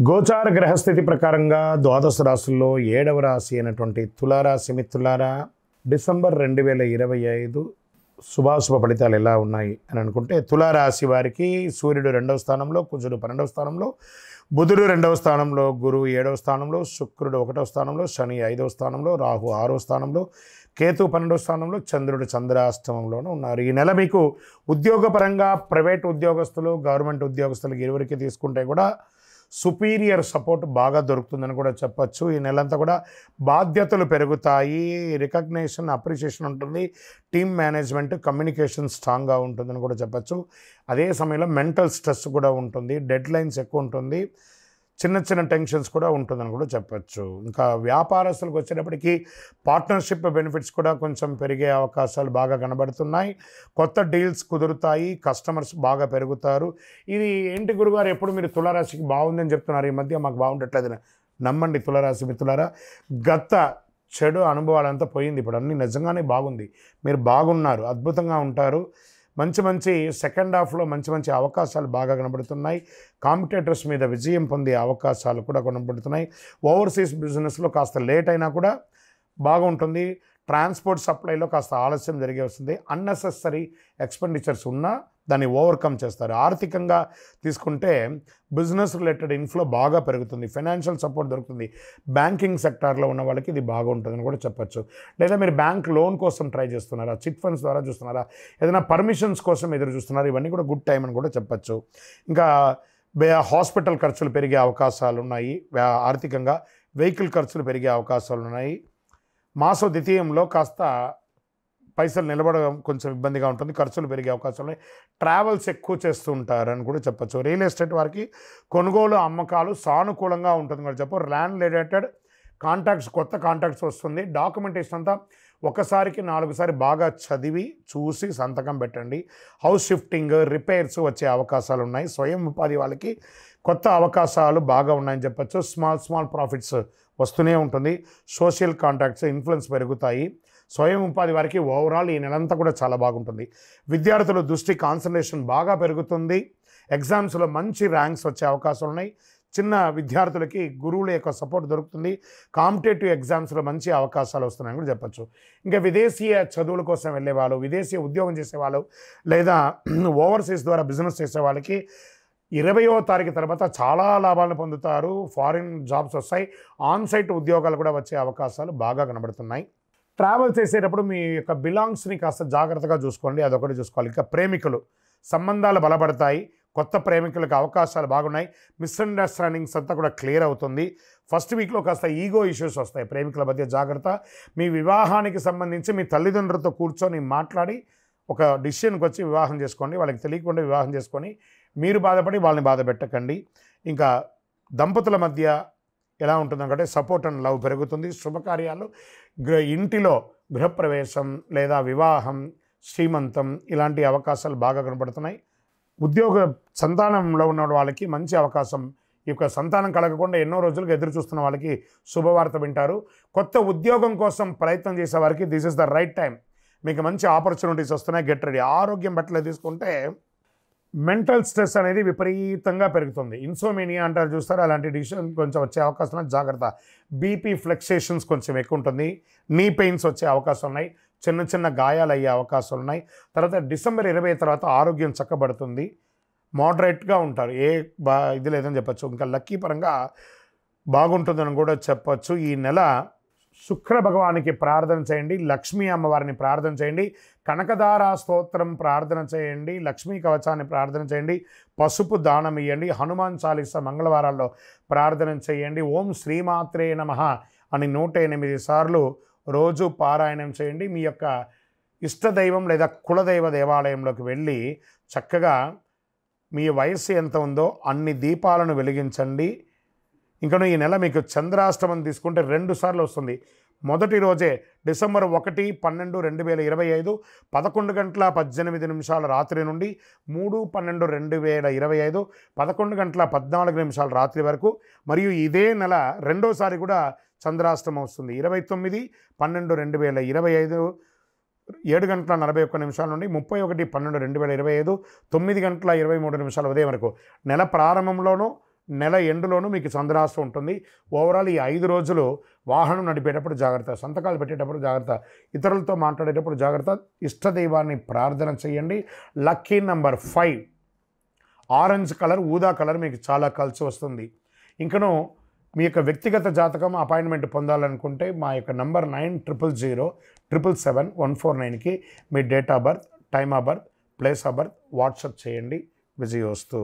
గోచార గ్రహస్థితి ప్రకారంగా ద్వాదశ రాశుల్లో 7వ రాశి అయినటువంటి తులారాశి మిత్రులారా, డిసెంబర్ 2025 శుభాశుభ ఫలితాలు ఎలా ఉన్నాయి అని అనుకుంటే, తులారాశి వారికి సూర్యుడు 2వ స్థానంలో, కుజుడు 12వ స్థానంలో, బుధుడు 2వ స్థానంలో, గురువు 7వ స్థానంలో, శుక్రుడు 1వ స్థానంలో, శని 5వ స్థానంలో, రాహు 6వ స్థానంలో, కేతు 12వ స్థానంలో, చంద్రుడు చంద్రాష్టమంలోనూ ఉన్నారు. ఈ నెల మీకు ఉద్యోగపరంగా ప్రైవేట్ ఉద్యోగస్తులు, గవర్నమెంట్ ఉద్యోగస్తులకు ఇరువురికి తీసుకుంటే కూడా సుపీరియర్ సపోర్ట్ బాగా దొరుకుతుందని కూడా చెప్పచ్చు. ఈ నెలంతా కూడా బాధ్యతలు పెరుగుతాయి, రికగ్నేషన్, అప్రిషియేషన్ ఉంటుంది, టీమ్ మేనేజ్మెంట్, కమ్యూనికేషన్ స్ట్రాంగ్గా ఉంటుందని కూడా చెప్పచ్చు. అదే సమయంలో మెంటల్ స్ట్రెస్ కూడా ఉంటుంది, డెడ్ లైన్స్ ఎక్కువ ఉంటుంది, చిన్న చిన్న టెన్షన్స్ కూడా ఉంటుందని కూడా చెప్పచ్చు. ఇంకా వ్యాపారస్తులకు వచ్చేటప్పటికి పార్ట్నర్షిప్ బెనిఫిట్స్ కూడా కొంచెం పెరిగే అవకాశాలు బాగా కనబడుతున్నాయి. కొత్త డీల్స్ కుదురుతాయి, కస్టమర్స్ బాగా పెరుగుతారు. ఇది ఏంటి గురుగారు, ఎప్పుడు మీరు తులారాశికి బాగుందని చెప్తున్నారు, ఈ మధ్య మాకు బాగుండట్లేదని. నమ్మండి తులారాశి మిత్రులారా, గత చెడు అనుభవాలంతా పోయింది, ఇప్పుడు అన్నీ నిజంగానే బాగుంది. మీరు బాగున్నారు, అద్భుతంగా ఉంటారు. మంచి సెకండ్ హాఫ్లో మంచి అవకాశాలు బాగా కనబడుతున్నాయి. కాంపిటేటర్స్ మీద విజయం పొందే అవకాశాలు కూడా కనబడుతున్నాయి. ఓవర్సీస్ బిజినెస్లో కాస్త లేట్ అయినా కూడా బాగుంటుంది. ట్రాన్స్పోర్ట్ సప్లైలో కాస్త ఆలస్యం జరిగే వస్తుంది. అన్నెసెసరీ ఎక్స్పెండిచర్స్ ఉన్నా దాన్ని ఓవర్కమ్ చేస్తారు. ఆర్థికంగా తీసుకుంటే బిజినెస్ రిలేటెడ్ ఇన్ఫ్లో బాగా పెరుగుతుంది, ఫైనాన్షియల్ సపోర్ట్ దొరుకుతుంది. బ్యాంకింగ్ సెక్టార్లో ఉన్న వాళ్ళకి ఇది బాగుంటుందని కూడా చెప్పచ్చు. లేదా మీరు బ్యాంక్ లోన్ కోసం ట్రై చేస్తున్నారా, చిట్ ఫండ్స్ ద్వారా చూస్తున్నారా, ఏదైనా పర్మిషన్స్ కోసం ఎదురు చూస్తున్నారా, ఇవన్నీ కూడా గుడ్ టైం అని కూడా చెప్పచ్చు. ఇంకా హాస్పిటల్ ఖర్చులు పెరిగే అవకాశాలు ఉన్నాయి. ఆర్థికంగా వెహికల్ ఖర్చులు పెరిగే అవకాశాలు ఉన్నాయి. మాసో ద్వితీయంలో కాస్త పైసలు నిలబడడం కొంచెం ఇబ్బందిగా ఉంటుంది, ఖర్చులు పెరిగే అవకాశాలు ఉన్నాయి. ట్రావెల్స్ ఎక్కువ చేస్తూ ఉంటారని కూడా చెప్పచ్చు. రియల్ ఎస్టేట్ వారికి కొనుగోలు అమ్మకాలు సానుకూలంగా ఉంటుంది కూడా చెప్పు. ల్యాండ్ రిలేటెడ్ కాంటాక్ట్స్, కొత్త కాంటాక్ట్స్ వస్తుంది. డాక్యుమెంటేషన్ అంతా ఒకసారికి 4 సారి బాగా చదివి చూసి సంతకం పెట్టండి. హౌస్ షిఫ్టింగ్, రిపేర్స్ వచ్చే అవకాశాలు ఉన్నాయి. స్వయం ఉపాధి వాళ్ళకి కొత్త అవకాశాలు బాగా ఉన్నాయని చెప్పచ్చు. స్మాల్ ప్రాఫిట్స్ వస్తూనే ఉంటుంది. సోషల్ కాంటాక్ట్స్, ఇన్ఫ్లుయెన్స్ పెరుగుతాయి. స్వయం ఉపాధి వారికి ఓవరాల్ ఈ నెలంతా కూడా చాలా బాగుంటుంది. విద్యార్థుల దృష్టి, కాన్సన్ట్రేషన్ బాగా పెరుగుతుంది. ఎగ్జామ్స్లో మంచి ర్యాంక్స్ వచ్చే అవకాశాలు ఉన్నాయి. చిన్న విద్యార్థులకి గురువుల యొక్క సపోర్ట్ దొరుకుతుంది. కాంపిటేటివ్ ఎగ్జామ్స్లో మంచి అవకాశాలు వస్తున్నాయని కూడా చెప్పచ్చు. ఇంకా విదేశీయ చదువుల కోసం వెళ్ళేవాళ్ళు, విదేశీయ ఉద్యోగం చేసేవాళ్ళు, లేదా ఓవర్సీస్ ద్వారా బిజినెస్ చేసే వాళ్ళకి 20వ తారీఖు తర్వాత చాలా లాభాలను పొందుతారు. ఫారిన్ జాబ్స్ వస్తాయి. ఆన్సైట్ ఉద్యోగాలు కూడా వచ్చే అవకాశాలు బాగా కనబడుతున్నాయి. ట్రావెల్ చేసేటప్పుడు మీ యొక్క బిలాంగ్స్ని కాస్త జాగ్రత్తగా చూసుకోండి, అదొకటి చూసుకోవాలి. ఇంకా ప్రేమికులు సంబంధాలు బలపడతాయి. కొత్త ప్రేమికులకు అవకాశాలు బాగున్నాయి. మిస్అండర్స్టాండింగ్స్ అంతా కూడా క్లియర్ అవుతుంది. ఫస్ట్ వీక్లో కాస్త ఈగో ఇష్యూస్ వస్తాయి, ప్రేమికుల మధ్య జాగ్రత్త. మీ వివాహానికి సంబంధించి మీ తల్లిదండ్రులతో కూర్చొని మాట్లాడి ఒక డిసిషన్కి వచ్చి వివాహం చేసుకోండి. వాళ్ళకి తెలియకుండా వివాహం చేసుకొని మీరు బాధపడి వాళ్ళని బాధ పెట్టకండి. ఇంకా దంపతుల మధ్య ఎలా ఉంటుందంటే సపోర్ట్ అండ్ లవ్ పెరుగుతుంది. శుభకార్యాలు, ఇంటిలో గృహప్రవేశం లేదా వివాహం, శ్రీమంతం ఇలాంటి అవకాశాలు బాగా కనపడుతున్నాయి. ఉద్యోగ సంతానంలో ఉన్న వాళ్ళకి మంచి అవకాశం. ఈ యొక్క సంతానం కలగకుండా ఎన్నో రోజులుగా ఎదురు చూస్తున్న వాళ్ళకి శుభవార్త వింటారు. కొత్త ఉద్యోగం కోసం ప్రయత్నం చేసే వారికి this is the right time. మీకు మంచి ఆపర్చునిటీస్ వస్తున్నాయి, గెట్ రెడీ. ఆరోగ్యం పట్ల తీసుకుంటే మెంటల్ స్ట్రెస్ అనేది విపరీతంగా పెరుగుతుంది. ఇన్సోమేనియా అంటారు చూస్తారు, అలాంటి డిసిషన్ కొంచెం వచ్చే అవకాశం ఉన్నాయి, జాగ్రత్త. బీపీ ఫ్లక్సేషన్స్ కొంచెం ఎక్కువ ఉంటుంది. నీ పెయిన్స్ వచ్చే అవకాశం ఉన్నాయి. చిన్న గాయాలు అయ్యే అవకాశాలు ఉన్నాయి. తర్వాత డిసెంబర్ 20 తర్వాత ఆరోగ్యం చక్కబడుతుంది. మోడరేట్గా ఉంటారు, ఇది లేదని చెప్పచ్చు. ఇంకా లక్కీ పరంగా బాగుంటుందని కూడా చెప్పచ్చు. ఈ నెల శుక్ర భగవానికి ప్రార్థన చేయండి, లక్ష్మీ అమ్మవారిని ప్రార్థన చేయండి, కనకదార స్తోత్రం ప్రార్థన చేయండి, లక్ష్మీ కవచాన్ని ప్రార్థన చేయండి, పసుపు దానం ఇవ్వండి, హనుమాన్ చాలీసా మంగళవారాల్లో ప్రార్థన చేయండి. ఓం శ్రీమాత్రే నమః అని 108 సార్లు రోజు పారాయణం చేయండి. మీ యొక్క ఇష్టదైవం లేదా కులదైవ దేవాలయంలోకి వెళ్ళి చక్కగా మీ వయస్సు ఎంత ఉందో అన్ని దీపాలను వెలిగించండి. ఇంకను ఈ నెల మీకు చంద్రాష్టమం తీసుకుంటే 2 సార్లు వస్తుంది. మొదటి రోజే డిసెంబర్ 1/12/2025 11:18 రాత్రి నుండి 3/12/2025 11:14 రాత్రి వరకు, మరియు ఇదే నెల రెండోసారి కూడా చంద్రాష్టమం వస్తుంది. 29/12/2025 7:41 నుండి 31/12/2025 9:23 ఉదయం వరకు. నెల ప్రారంభంలోనూ నెల ఎండులోనూ మీకు చంద్రాష్టం ఉంటుంది. ఓవరాల్ ఈ 5 రోజులు వాహనం నడిపేటప్పుడు జాగ్రత్త, సంతకాలు పెట్టేటప్పుడు జాగ్రత్త, ఇతరులతో మాట్లాడేటప్పుడు జాగ్రత్త. ఇష్టదైవాన్ని ప్రార్థన చేయండి. లక్కీ నంబర్ 5 ఆరెంజ్ కలర్, ఊదా కలర్ మీకు చాలా కలిసి వస్తుంది. ఇంకను మీ యొక్క వ్యక్తిగత జాతకం అపాయింట్మెంట్ పొందాలనుకుంటే మా యొక్క నంబర్ 9000777149కి మీ date of birth, time of birth, place of birth WhatsApp చేయండి. విజయోస్తు.